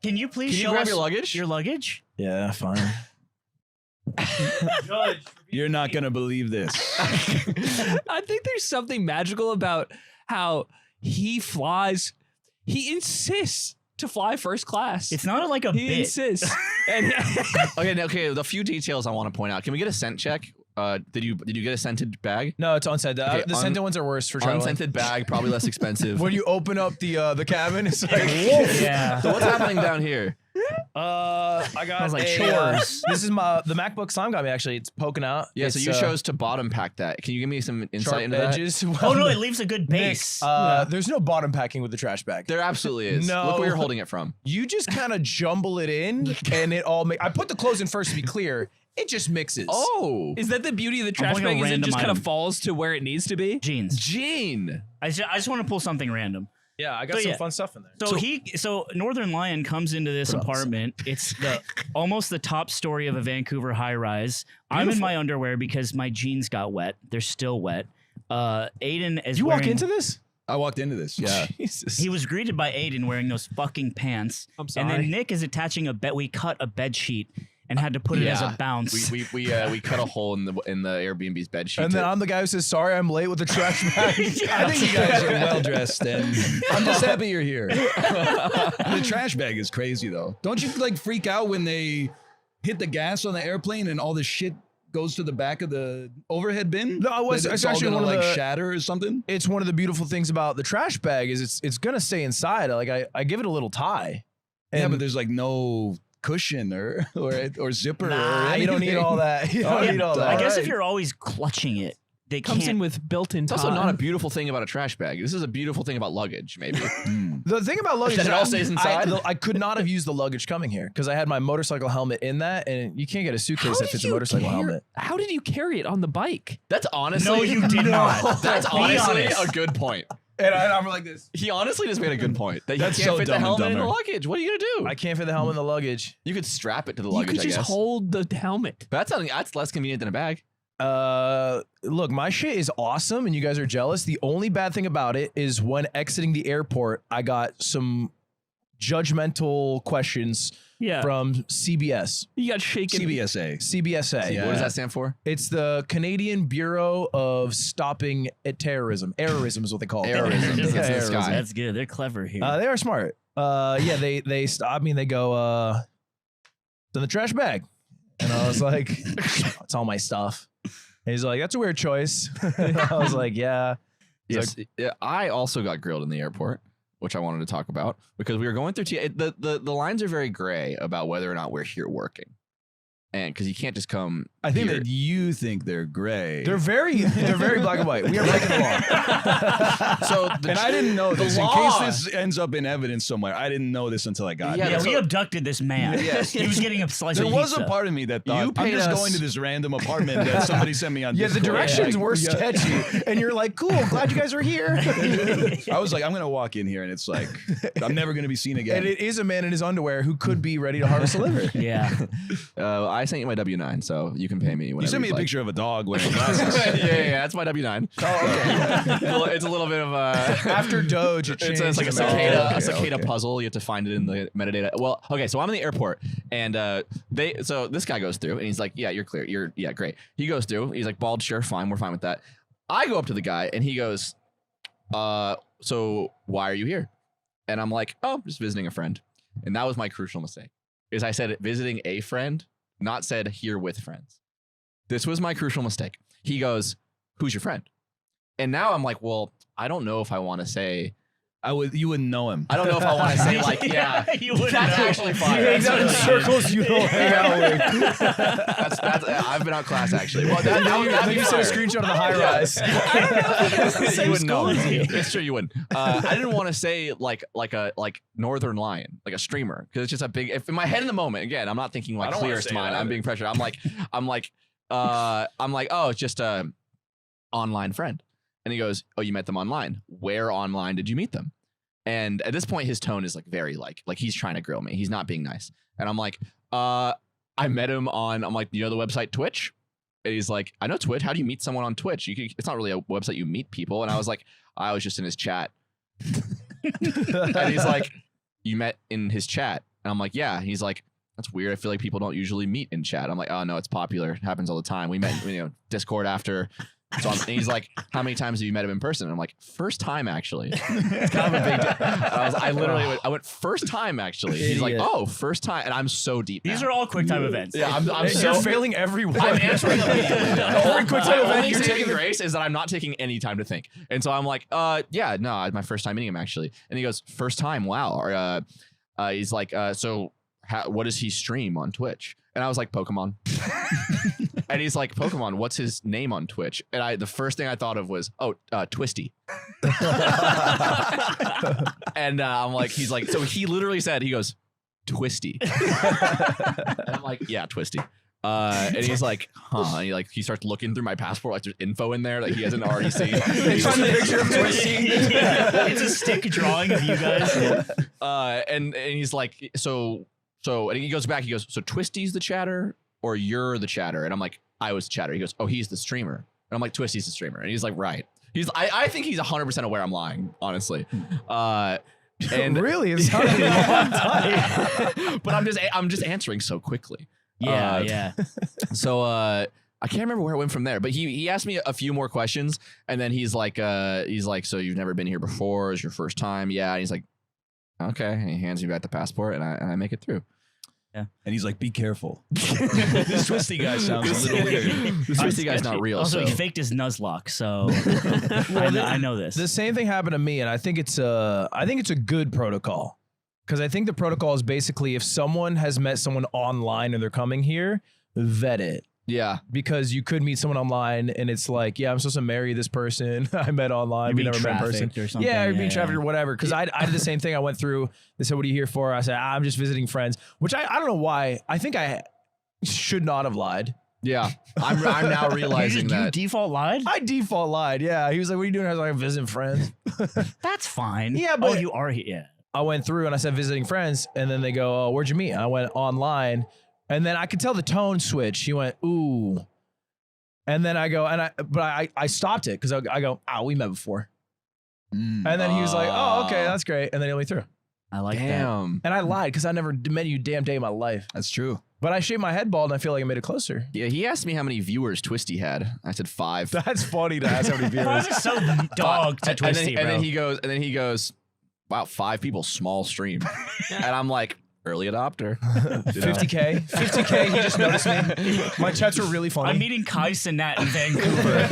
Can you please show grab us your luggage? Your luggage? Yeah, fine. You're not gonna believe this. I think there's something magical about how he flies. He insists to fly first class. It's not like a he bit. insists. And Okay. The few details I want to point out. Can we get a scent check? Did you get a scented bag? No, it's unscented. Okay, The scented ones are worse for traveling. Unscented bag, probably less expensive. When you open up the cabin, it's like, Yeah. So what's happening down here? I got Sounds like a, chores. this is the MacBook Slime got me actually. It's poking out. Yeah, it's, so you chose to bottom pack that. Can you give me some insight sharp into edges. Oh no, it leaves a good base. There's no bottom packing with the trash bag. There absolutely is. No. Look where you're holding it from. You just kind of jumble it in, and it all. I put the clothes in first to be clear. It just mixes. Oh, is that the beauty of the trash pulling a bag? Is it random just kind of item. falls to where it needs to be? Jeans. Gene. I just want to pull something random. Yeah, I got So, some yeah. fun stuff in there. So Northern Lion comes into this apartment. It's almost the top story of a Vancouver high rise. I'm in my underwear because my jeans got wet. They're still wet. Aiden is. You walk wearing- into this? I walked into this. Yeah. Jesus. He was greeted by Aiden wearing those fucking pants. I'm And then Nick is attaching a bed. We cut a bed sheet and had to put it as a bounce. We cut a hole in the Airbnb's bed sheet. And then I'm the guy who says, "Sorry, I'm late with the trash bag." I think you guys are well dressed, and I'm just happy you're here. The trash bag is crazy, though. Don't you like freak out when they hit the gas on the airplane and all the shit goes to the back of the overhead bin? No, it's all actually gonna one of like the- shatter or something. It's one of the beautiful things about the trash bag is it's gonna stay inside. Like I give it a little tie. Yeah, And but there's like no cushion or zipper. nah, or you don't need anything. all that. You don't Oh, need all that. I guess if Alright. you're always clutching it, they Comes can't. in with built-in it's also not a beautiful thing about a trash bag. This is a beautiful thing about luggage, maybe. The thing about luggage That is it all stays inside? I could not have used the luggage coming here because I had my motorcycle helmet in that, and you can't get a suitcase that fits a motorcycle helmet. How did you carry it on the bike? That's honestly. No, you did not. That's Be honestly honest. a good point. And I'm like this. He honestly just made a good point that you That's can't so fit the Dumb and helmet in the Dumber. luggage. What are you gonna do? I can't fit the helmet in the luggage. You could strap it to the You luggage. could I just guess. hold the helmet. But that's less convenient than a bag. Look, my shit is awesome, and you guys are jealous. The only bad thing about it is when exiting the airport, I got some judgmental questions Yeah. from CBS. You got shaken. CBSA. CBSA. Yeah. What does that stand for? It's the Canadian Bureau of Stopping Terrorism. Errorism is what they call it. Errorism. That's in the Errorism. sky. That's good. They're clever here. They are smart. Yeah, they stop me and they go, it's in the trash bag. And I was like, it's all my stuff. And he's like, that's a weird choice. And I was like, yeah. Yes. Yeah, I also got grilled in the airport, which I wanted to talk about because we were going through the lines are very gray about whether or not we're here working. And because you can't just come. I think here. that you think they're gray. They're very black and white. We are breaking the law. So and I didn't know this. In law- case this ends up in evidence somewhere, I didn't know this until I got Yeah, here. yeah, we so- abducted this man. Yes. He was getting a slice There of was a pizza. part of me that You thought, I'm paid just us- going to this random apartment that somebody sent me on Yeah, the Discord. directions Like, were yeah. sketchy. And you're like, cool, glad you guys are here. I was like, I'm going to walk in here and it's like, I'm never going to be seen again. And it is a man in his underwear who could be ready to harvest a liver. Yeah. I sent you my W-9, so you can pay me. you Whenever sent me a like. picture of a dog wearing glasses. yeah, that's my W-9. Oh, okay. It's a little bit of a. After Doge, it changed. It's like a to America. cicada, Okay, a cicada okay. puzzle. You have to find it in the metadata. Well, okay, so I'm in the airport, and so this guy goes through, and he's like, "Yeah, you're clear. Yeah, great." He goes through. He's like, "Bald, sure, fine. We're fine with that." I go up to the guy, and he goes, "So why are you here?" And I'm like, "Oh, just visiting a friend." And that was my crucial mistake, is I said visiting a friend, not said here with friends. This was my crucial mistake. He goes, "Who's your friend?" And now I'm like, well, I don't know if I want to say. You wouldn't know him. I don't know if I want to say like, yeah, You wouldn't that's know. actually fine. He hangs out in That's- circles you don't hang out with. That's I've been outclassed actually. Well, that'd be You sent a fire. screenshot of the high rise. You wouldn't know. It's true, you wouldn't. I didn't want to say like Northern Lion, like a streamer, because it's just a big. If in my head in the moment, again, I'm not thinking I like don't wanna clearest say mind. that. I'm being pressured. I'm like, oh, it's just a online friend. And he goes, oh, you met them online. Where online did you meet them? And at this point, his tone is like very like he's trying to grill me. He's not being nice. And I'm like, I met him on. I'm like, you know the website Twitch? And he's like, I know Twitch. How do you meet someone on Twitch? It's not really a website you meet people. And I was like, I was just in his chat. And he's like, you met in his chat. And I'm like, yeah. He's like, that's weird. I feel like people don't usually meet in chat. I'm like, oh no, it's popular. It happens all the time. We met, Discord after. So and he's like, how many times have you met him in person? And I'm like, first time actually. It's kind of a big deal. I went first time actually. He's like, oh, first time, and I'm so deep. These now. are all QuickTime events. Yeah, I'm You're so failing everyone. I'm answering immediately. The only QuickTime event only you're saving taking grace is that I'm not taking any time to think. And so I'm like, yeah, no, my first time meeting him actually. And he goes, first time, wow. Or he's like, so what does he stream on Twitch? And I was like, Pokemon. And he's like, Pokemon, what's his name on Twitch? And the first thing I thought of was, Twisty. And I'm like, he's like, so he literally said, he goes, Twisty. And I'm like, yeah, Twisty. And he's like, huh? And he starts looking through my passport, like there's info in there that he hasn't already seen. He's Find the picture of Twisty. It's a stick drawing of you guys. And he's like, so, and he goes back, he goes, so Twisty's the chatter or you're the chatter? And I'm like, I was the chatter. He goes, oh, he's the streamer. And I'm like, Twisty's the streamer. And he's like, right. I think he's 100% aware I'm lying, honestly. And really, it's not a long time. But I'm just answering so quickly. Yeah. So I can't remember where it went from there, but he asked me a few more questions, and then he's like, so you've never been here before? Is your first time? Yeah. And he's like, okay. And he hands me back the passport, and I make it through. And he's like, be careful. This Twisty guy sounds a little weird. This Twisty guy's not real. Also, so. he faked his Nuzlocke, so I know this. The same thing happened to me, and I think it's a good protocol, because I think the protocol is basically if someone has met someone online and they're coming here, vet it. Yeah. Because you could meet someone online and it's like, yeah, I'm supposed to marry this person I met online. We You're never being met in person. trafficked or something. Yeah, or being Yeah. trafficked or whatever. Because I did the same thing. I went through, they said, what are you here for? I said, I'm just visiting friends, which I don't know why. I think I should not have lied. Yeah. I'm now realizing you that. default lied? I default lied. Yeah. He was like, what are you doing? I was like, I'm visiting friends. That's fine. Yeah, but- you are here. Yeah. I went through and I said visiting friends, and then they go, oh, where'd you meet? And I went online, and then I could tell the tone switch. He went, ooh. And then I go, but I stopped it because I go, we met before. And then he was like, oh, okay, that's great. And then he let me through. I like that. Damn. And I lied because I never met you a damn day in my life. That's true. But I shaved my head bald and I feel like I made it closer. Yeah, he asked me how many viewers Twisty had. I said 5. That's funny to ask how many Why viewers. is it so dog to Twisty, and bro? then he goes, wow, 5 people, small stream. And I'm like, early adopter. 50K. 50K, he just noticed me. My chats were really funny. I'm meeting Kai Sinat in Vancouver.